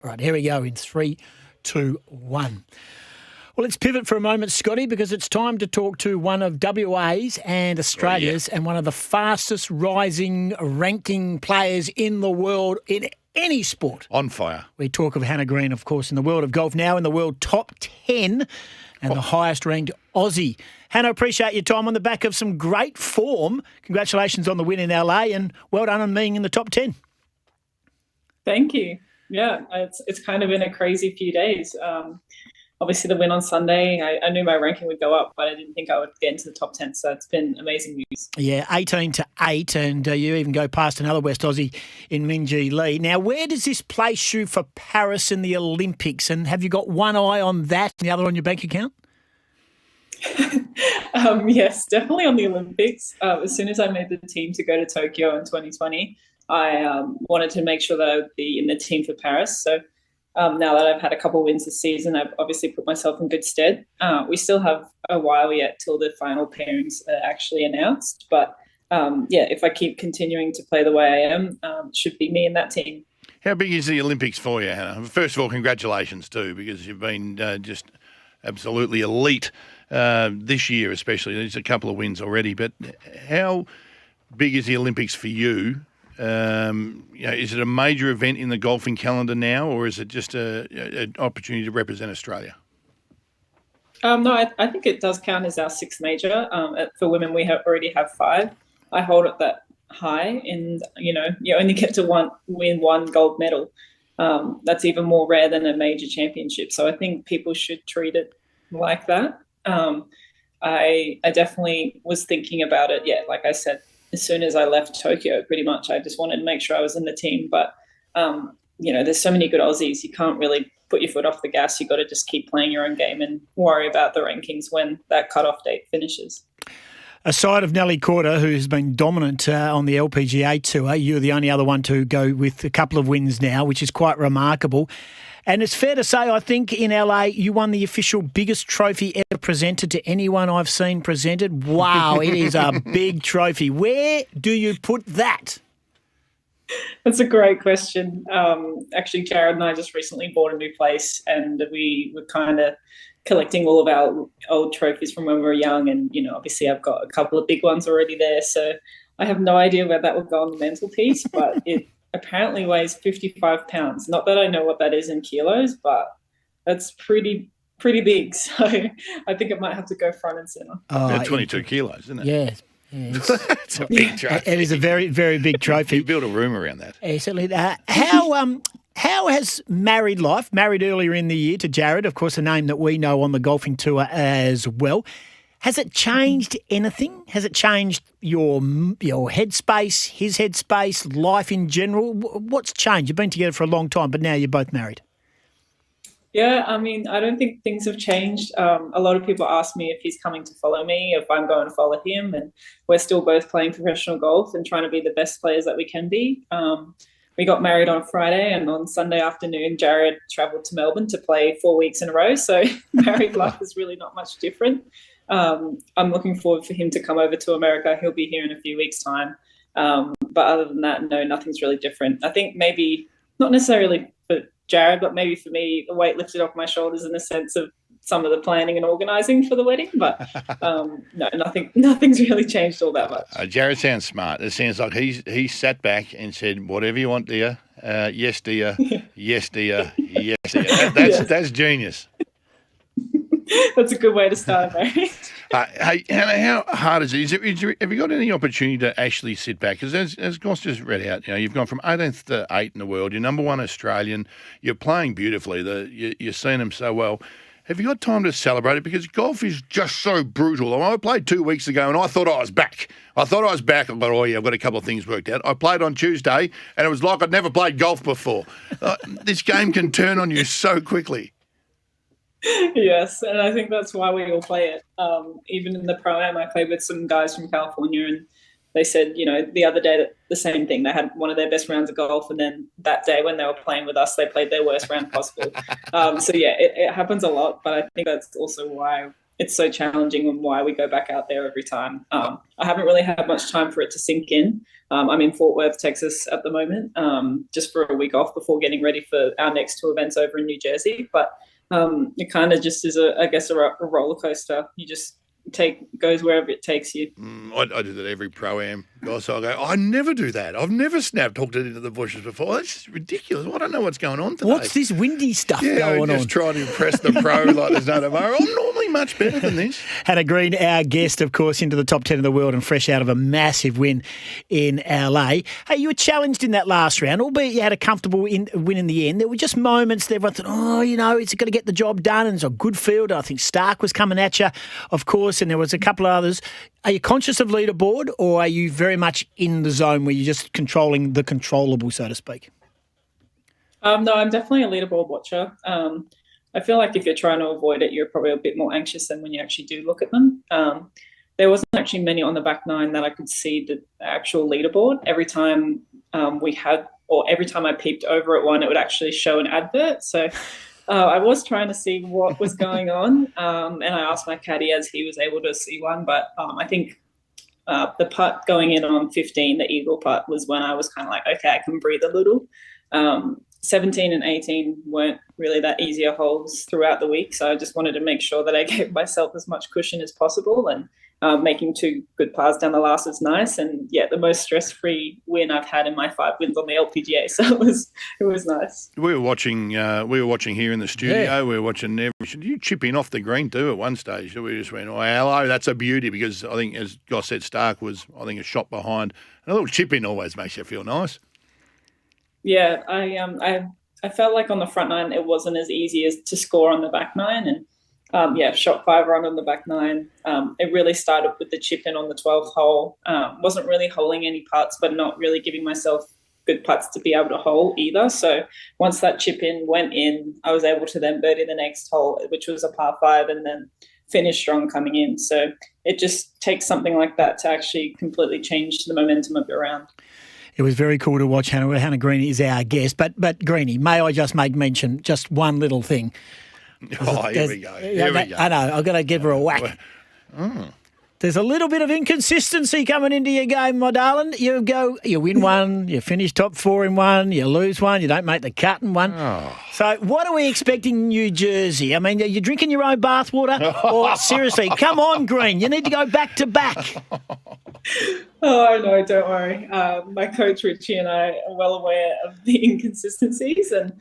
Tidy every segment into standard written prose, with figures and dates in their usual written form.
Right, here we go in 3, 2, 1. Well, let's pivot for a moment, Scotty, because it's time to talk to one of WA's and Australia's and one of the fastest rising ranking players in the world in any sport. On fire. We talk of Hannah Green, of course, in the world of golf, now in the world top 10 and the highest ranked Aussie. Hannah, appreciate your time on the back of some great form. Congratulations on the win in LA and well done on being in the top 10. Thank you. Yeah, it's kind of been a crazy few days. Obviously, the win on Sunday, I knew my ranking would go up, but I didn't think I would get into the top 10. So it's been amazing news. Yeah, 18-8, and you even go past another West Aussie in Minjee Lee. Now, where does this place you for Paris and the Olympics? And have you got one eye on that and the other on your bank account? Yes, definitely on the Olympics. As soon as I made the team to go to Tokyo in 2020, I wanted to make sure that I would be in the team for Paris. So now that I've had a couple of wins this season, I've obviously put myself in good stead. We still have a while yet till the final pairings are actually announced. But, if I keep continuing to play the way I am, it should be me in that team. How big is the Olympics for you, Hannah? First of all, congratulations too, because you've been just absolutely elite this year especially. There's a couple of wins already. But how big is the Olympics for you? Is it a major event in the golfing calendar now, or is it just an opportunity to represent Australia? No, I think it does count as our sixth major. For women, we already have 5. I hold it that high, and you only get to win one gold medal. That's even more rare than a major championship. So I think people should treat it like that. I definitely was thinking about it. Yeah, like I said, as soon as I left Tokyo, pretty much, I just wanted to make sure I was in the team. But, there's so many good Aussies. You can't really put your foot off the gas. You've got to just keep playing your own game and worry about the rankings when that cutoff date finishes. Aside of Nelly Korda, who's been dominant on the LPGA Tour, you're the only other one to go with a couple of wins now, which is quite remarkable. And it's fair to say, I think, in LA, you won the official biggest trophy ever presented to anyone I've seen presented. Wow, it is a big trophy. Where do you put that? That's a great question. Actually, Jared and I just recently bought a new place, and we were kind of collecting all of our old trophies from when we were young. And, obviously I've got a couple of big ones already there. So I have no idea where that would go on the mantelpiece, but it apparently weighs 55 pounds. Not that I know what that is in kilos, but that's pretty big. So I think it might have to go front and center. About 22 kilos, isn't it? Yeah. It's a big trophy. It is a very, very big trophy. You build a room around that. Yeah, certainly. How has married life, married earlier in the year to Jared, of course, a name that we know on the golfing tour as well, has it changed anything? Has it changed your headspace, his headspace, life in general? What's changed? You've been together for a long time, but now you're both married. Yeah, I don't think things have changed. A lot of people ask me if he's coming to follow me, if I'm going to follow him, and we're still both playing professional golf and trying to be the best players that we can be. We got married on Friday, and on Sunday afternoon, Jared travelled to Melbourne to play 4 weeks in a row. So married life is really not much different. I'm looking forward for him to come over to America. He'll be here in a few weeks' time. But other than that, no, nothing's really different. I think maybe not necessarily for Jared, but maybe for me, the weight lifted off my shoulders in the sense of some of the planning and organising for the wedding. But no, nothing's really changed all that much. Jared sounds smart. It sounds like he sat back and said, "Whatever you want, dear. Yes, dear. Yes, dear. Yes, dear." That's genius. That's a good way to start a marriage. Hey, Hannah, how hard is it? Have you got any opportunity to actually sit back? Because as Goss just read out, you've gone from 18th to 8th in the world. You're number 1 Australian. You're playing beautifully. You're seeing them so well. Have you got time to celebrate it? Because golf is just so brutal. I played 2 weeks ago, and I thought I was back. I thought, I've got a couple of things worked out. I played on Tuesday, and it was like I'd never played golf before. This game can turn on you so quickly. Yes, and I think that's why we all play it. Even in the Pro-Am, I played with some guys from California, and they said, the other day that the same thing. They had one of their best rounds of golf, and then that day when they were playing with us, they played their worst round possible. So, yeah, it happens a lot, but I think that's also why it's so challenging and why we go back out there every time. I haven't really had much time for it to sink in. I'm in Fort Worth, Texas at the moment, just for a week off before getting ready for our next 2 events over in New Jersey. But it kind of just is, a roller coaster. You just goes wherever it takes you. I do that every pro-am. Goss, I go, I never do that. I've never hooked it into the bushes before. That's just ridiculous. I don't know what's going on today. What's this windy stuff going on? Just trying to impress the pro like there's no tomorrow. I'm normally much better than this. Hannah Green, our guest, of course, into the top 10 of the world and fresh out of a massive win in LA. Hey, you were challenged in that last round, albeit you had a comfortable win in the end. There were just moments that everyone thought, it's going to get the job done, and it's a good field. I think Stark was coming at you, of course, and there was a couple of others. Are you conscious of leaderboard, or are you very much in the zone where you're just controlling the controllable, so to speak? No, I'm definitely a leaderboard watcher. I feel like if you're trying to avoid it, you're probably a bit more anxious than when you actually do look at them. There wasn't actually many on the back nine that I could see the actual leaderboard. Every time every time I peeped over at one, it would actually show an advert. So I was trying to see what was going on, and I asked my caddy as he was able to see one. But I think the putt going in on 15, the eagle putt, was when I was kind of like, okay, I can breathe a little. 17 and 18 weren't really that easier holes throughout the week, so I just wanted to make sure that I gave myself as much cushion as possible, and making 2 good pars down the last was nice. And the most stress-free win I've had in my 5 wins on the LPGA, so it was nice. We were watching here in the studio. Yeah. We were watching you chip in off the green too at one stage. We just went, oh, hello, that's a beauty, because I think, as Goss said, Stark was, I think, a shot behind. And a little chip in always makes you feel nice. Yeah, I felt like on the front nine it wasn't as easy as to score on the back nine, and shot 5 run on the back nine. It really started with the chip in on the 12th hole. Wasn't really holing any putts, but not really giving myself good putts to be able to hole either. So once that chip in went in, I was able to then birdie the next hole, which was a par 5, and then finish strong coming in. So it just takes something like that to actually completely change the momentum of your round. It was very cool to watch Hannah. Hannah Green is our guest. But Greenie, may I just make mention just one little thing? Oh, here we go. I know. I've got to give her a whack. There's a little bit of inconsistency coming into your game, my darling. You win one, you finish top 4 in one, you lose one, you don't make the cut in one. Oh. So what are we expecting in New Jersey? I mean, are you drinking your own bathwater? Or seriously, come on, Green, you need to go back to back. Oh, no, don't worry. My coach, Richie, and I are well aware of the inconsistencies. And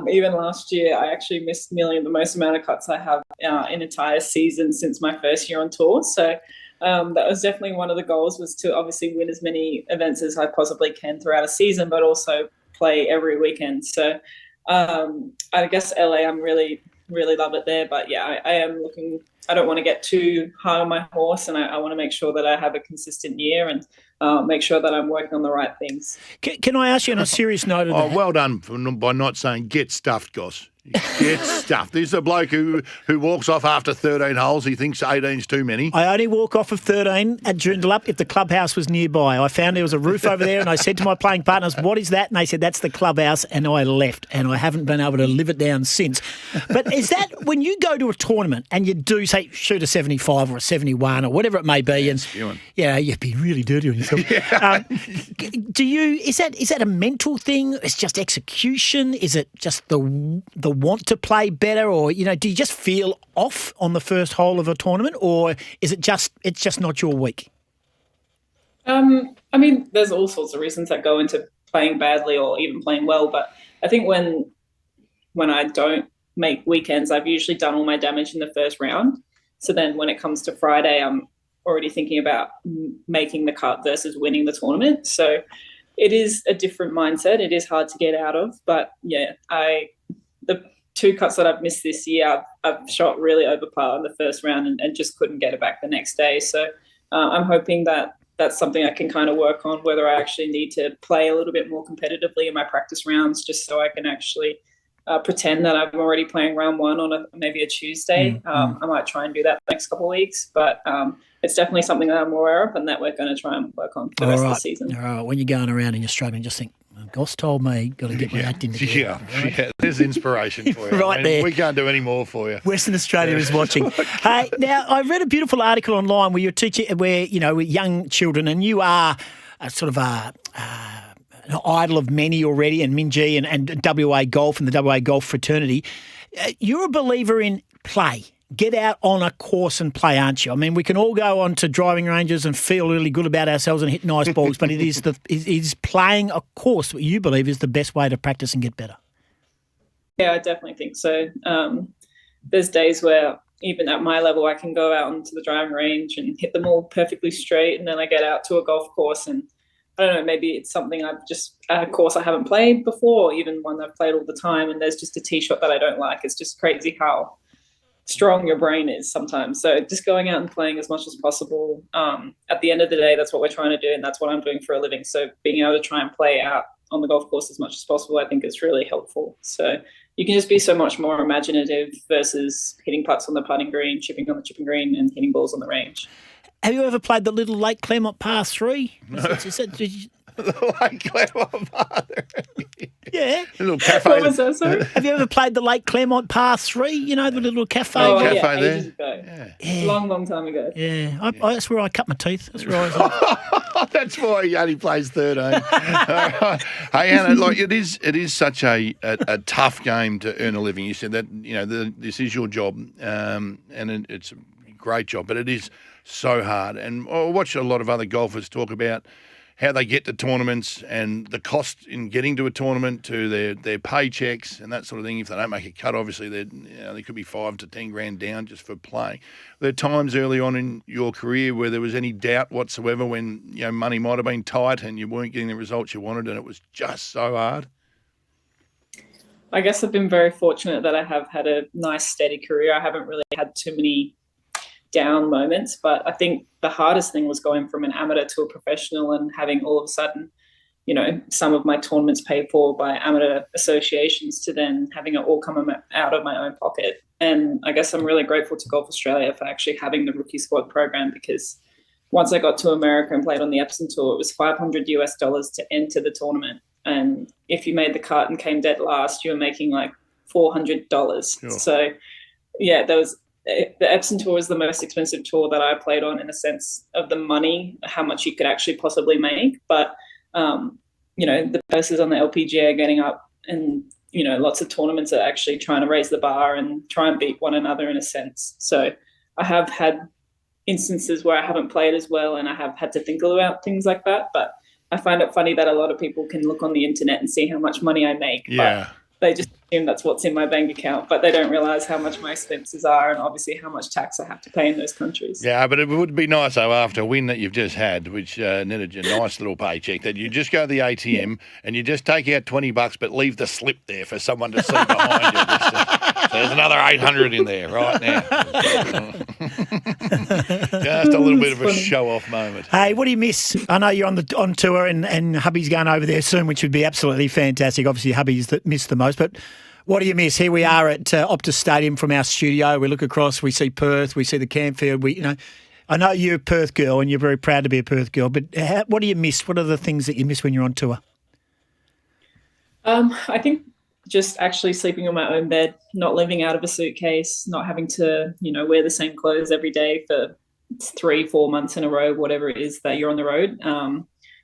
even last year, I actually missed nearly the most amount of cuts I have in an entire season since my first year on tour. So that was definitely one of the goals, was to obviously win as many events as I possibly can throughout a season, but also play every weekend. So I guess LA, I'm really love it there. But I am looking. I don't want to get too hard on my horse, and I want to make sure that I have a consistent year and make sure that I'm working on the right things. Can I ask you on a serious note? Well done by not saying get stuffed, Goss. Get stuffed. There's a bloke who walks off after 13 holes. He thinks 18's too many. I only walk off of 13 at Joondalup if the clubhouse was nearby. I found there was a roof over there, and I said to my playing partners, what is that? And they said, that's the clubhouse, and I left, and I haven't been able to live it down since. But is that when you go to a tournament and you do, say, shoot a 75 or a 71 or whatever it may be, and you'd be really dirty on yourself. Is that a mental thing? It's just execution? Is it just the want to play better, or do you just feel off on the first hole of a tournament, or is it's just not your week? I mean, there's all sorts of reasons that go into playing badly or even playing well, but I think when I don't make weekends, I've usually done all my damage in the first round. So then when it comes to Friday, I'm already thinking about making the cut versus winning the tournament. So it is a different mindset. It is hard to get out of, but the 2 cuts that I've missed this year, I've shot really over par in the first round and just couldn't get it back the next day. So I'm hoping that that's something I can kind of work on, whether I actually need to play a little bit more competitively in my practice rounds, just so I can actually pretend that I'm already playing round 1 on maybe a Tuesday. I might try and do that the next couple of weeks, but it's definitely something that I'm aware of and that we're going to try and work on for the rest of the season. All right. When you're going around and you're struggling, just think, Goss told me, got to get my acting together. Yeah, there's inspiration for you. Right there. We can't do any more for you. Western Australia is watching. Hey, now I read a beautiful article online where you're teaching, with young children, and you are a sort of an idol of many already, and Minjee and WA Golf and the WA Golf fraternity. You're a believer in play. Get out on a course and play, aren't you? I mean, we can all go on to driving ranges and feel really good about ourselves and hit nice balls, but it is playing a course what you believe is the best way to practice and get better. Yeah, I definitely think so. There's days where even at my level, I can go out onto the driving range and hit them all perfectly straight, and then I get out to a golf course and I don't know, maybe it's something a course I haven't played before, or even one I've played all the time, and there's just a tee shot that I don't like. It's just crazy how strong your brain is sometimes. So just going out and playing as much as possible. At the end of the day, that's what we're trying to do, and that's what I'm doing for a living. So being able to try and play out on the golf course as much as possible, I think is really helpful. So you can just be so much more imaginative versus hitting putts on the putting green, chipping on the chipping green, and hitting balls on the range. Have you ever played the little Lake Claremont par 3? No. The Lake Claremont par 3. Yeah. A little cafe. What was that, sorry? Have you ever played the Lake Claremont par 3? You know, the little cafe? Oh, cafe yeah, there. ages ago. Yeah. Long time ago. Yeah. That's where I cut my teeth. That's where I was like, That's why he only plays 13. All right. Hey, Anna, like it is such a tough game to earn a living. You said that this is your job, and it's a great job, but it is so hard. And I watch a lot of other golfers talk about how they get to tournaments and the cost in getting to a tournament, to their paychecks and that sort of thing. If they don't make a cut, obviously they could be $5 to $10,000 down just for playing. Were there times early on in your career where there was any doubt whatsoever when money might have been tight and you weren't getting the results you wanted and it was just so hard? I guess I've been very fortunate that I have had a nice steady career. I haven't really had too many down moments, but I think the hardest thing was going from an amateur to a professional and having all of a sudden, some of my tournaments paid for by amateur associations to then having it all come out of my own pocket. And I guess I'm really grateful to Golf Australia for actually having the rookie squad program, because once I got to America and played on the Epsom Tour, it was $500 to enter the tournament. And if you made the cut and came dead last, you were making like $400. Sure. So yeah, the Epsom Tour is the most expensive tour that I played on in the sense of the money, how much you could actually possibly make. But, the purses on the LPGA are getting up, and, lots of tournaments are actually trying to raise the bar and try and beat one another in a sense. So I have had instances where I haven't played as well and I have had to think about things like that. But I find it funny that a lot of people can look on the internet and see how much money I make. Yeah. But they just assume that's what's in my bank account, but they don't realise how much my expenses are and obviously how much tax I have to pay in those countries. Yeah, but it would be nice, though, after a win that you've just had, which netted you a nice little paycheck, that you just go to the ATM and you just take out $20, but leave the slip there for someone to see behind you. So there's another 800 in there right now. Just a little bit of a show-off moment. hey, what do you miss? I know you're on tour and hubby's going over there soon, which would be absolutely fantastic. Obviously, hubby's that missed the most, but what do you miss? Here we are at Optus Stadium from our studio. We look across, we see Perth, we see the Campfield. I know you're a Perth girl and you're very proud to be a Perth girl, but what do you miss? What are the things that you miss when you're on tour? I think just actually sleeping on my own bed, not living out of a suitcase, not having to, wear the same clothes every day for 3-4 months in a row, whatever it is that you're on the road.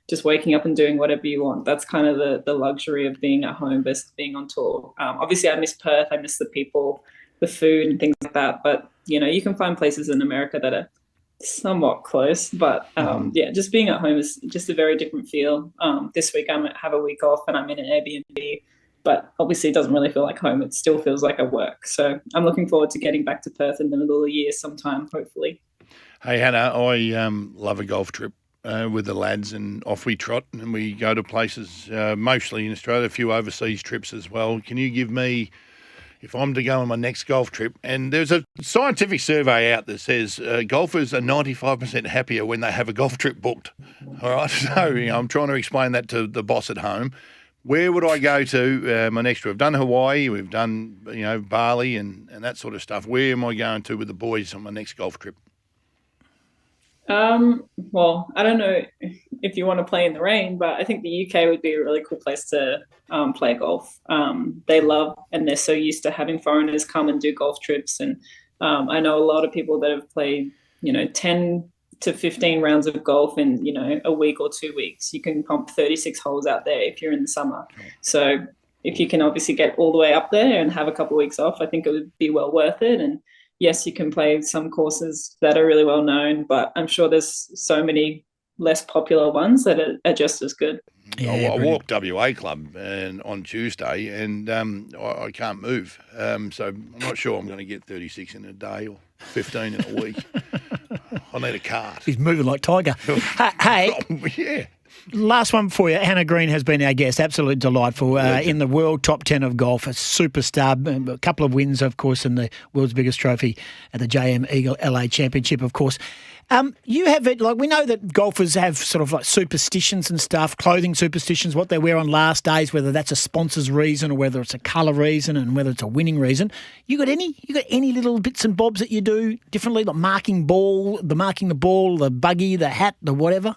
Just waking up and doing whatever you want. That's kind of the luxury of being at home versus being on tour. Obviously, I miss Perth. I miss the people, the food and things like that. But, you can find places in America that are somewhat close. But, just being at home is just a very different feel. This week I have a week off and I'm in an Airbnb. But obviously it doesn't really feel like home. It still feels like I work. So I'm looking forward to getting back to Perth in the middle of the year sometime, hopefully. Hey, Hannah, I love a golf trip with the lads, and off we trot and we go to places, mostly in Australia, a few overseas trips as well. Can you give me, if I'm to go on my next golf trip, and there's a scientific survey out that says golfers are 95% happier when they have a golf trip booked. All right, so I'm trying to explain that to the boss at home. Where would I go to my next trip? We've done Hawaii, we've done Bali and that sort of stuff. Where am I going to with the boys on my next golf trip? Well, I don't know if you want to play in the rain, but I think the UK would be a really cool place to play golf. They love and they're so used to having foreigners come and do golf trips. And I know a lot of people that have played, 10 to 15 rounds of golf in, a week or 2 weeks. You can pump 36 holes out there if you're in the summer. So if you can obviously get all the way up there and have a couple of weeks off, I think it would be well worth it. And yes, you can play some courses that are really well known, but I'm sure there's so many less popular ones that are just as good. I walked WA Club on Tuesday, and I can't move. So I'm not sure I'm going to get 36 in a day or 15 in a week. I need a cart. He's moving like Tiger. Hey, yeah. Last one for you. Hannah Green has been our guest. Absolutely delightful. In the world top 10 of golf, a superstar. A couple of wins, of course, in the world's biggest trophy at the JM Eagle LA Championship, of course. You have it, we know that golfers have sort of like superstitions and stuff, clothing superstitions, what they wear on last days, whether that's a sponsor's reason or whether it's a colour reason and whether it's a winning reason. You got any little bits and bobs that you do differently, like marking the ball, the buggy, the hat, the whatever?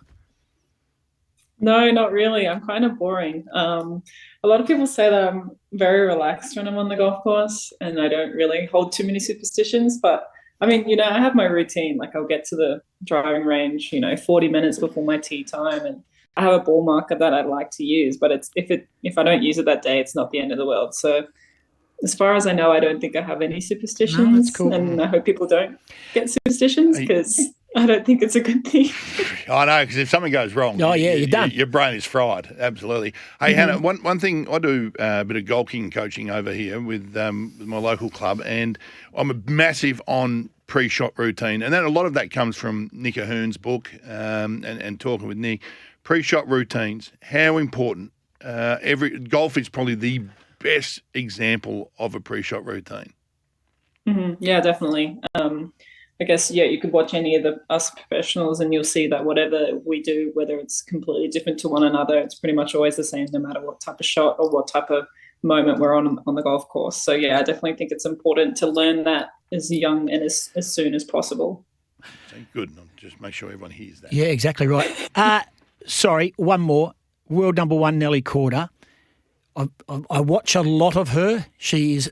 No, not really. I'm kind of boring. A lot of people say that I'm very relaxed when I'm on the golf course and I don't really hold too many superstitions. But I mean, I have my routine. Like I'll get to the driving range, 40 minutes before my tee time, and I have a ball marker that I'd like to use. But if I don't use it that day, it's not the end of the world. So as far as I know, I don't think I have any superstitions. No, that's cool. And I hope people don't get superstitions because I don't think it's a good thing. I know, because if something goes wrong, you're done. Your brain is fried. Absolutely. Hey, Hannah, one thing, I do a bit of golfing coaching over here with my local club, and I'm a massive on pre-shot routine, and a lot of that comes from Nick Ahern's book and talking with Nick. Pre-shot routines, how important. Golf is probably the best example of a pre-shot routine. Mm-hmm. Yeah, definitely. I guess, you could watch any of us professionals and you'll see that whatever we do, whether it's completely different to one another, it's pretty much always the same no matter what type of shot or what type of moment we're on the golf course. So, I definitely think it's important to learn that as young and as soon as possible. Good. Just make sure everyone hears that. Yeah, exactly right. Sorry, one more. World number one, Nelly Korda. I watch a lot of her. She's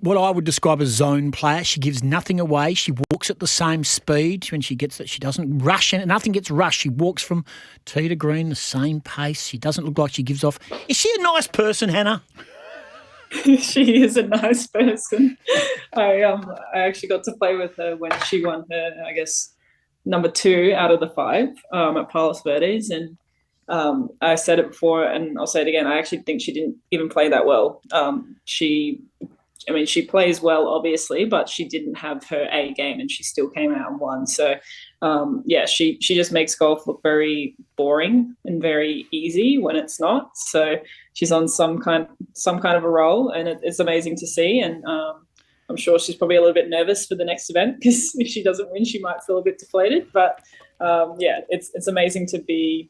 what I would describe as zone player. She gives nothing away. She walks at the same speed when she gets it. She doesn't rush, and nothing gets rushed. She walks from tee to green the same pace. She doesn't look like she gives off. Is she a nice person, Hannah? She is a nice person. I actually got to play with her when she won her, I guess, number 2 out of the 5 at Palos Verdes, and I said it before and I'll say it again. I actually think she didn't even play that well. She plays well, obviously, but she didn't have her A game and she still came out and won. So, she just makes golf look very boring and very easy when it's not. So she's on some kind of a roll, and it's amazing to see. And I'm sure she's probably a little bit nervous for the next event because if she doesn't win, she might feel a bit deflated. But it's amazing to be,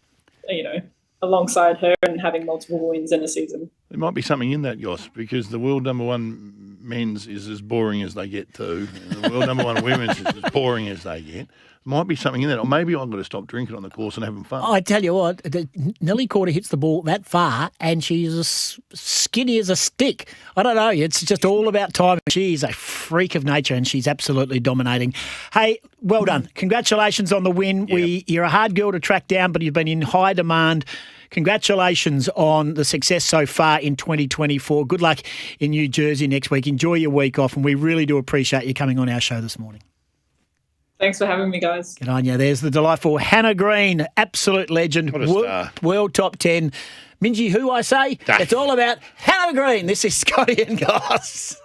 alongside her and having multiple wins in a season. There might be something in that, Goss, because the world number one men's is as boring as they get too. And the world number one women's is as boring as they get. Might be something in that. Or maybe I've got to stop drinking on the course and having fun. I tell you what, Nelly Korda hits the ball that far and she's as skinny as a stick. I don't know. It's just all about time. She's a freak of nature and she's absolutely dominating. Hey, well done. Congratulations on the win. Yep. You're a hard girl to track down, but you've been in high demand. Congratulations on the success so far in 2024. Good luck in New Jersey next week. Enjoy your week off, and we really do appreciate you coming on our show this morning. Thanks for having me, guys. Good on you. There's the delightful Hannah Green, absolute legend, What a star. world top 10. Minji, who I say? It's all about Hannah Green. This is Scotty and Goss.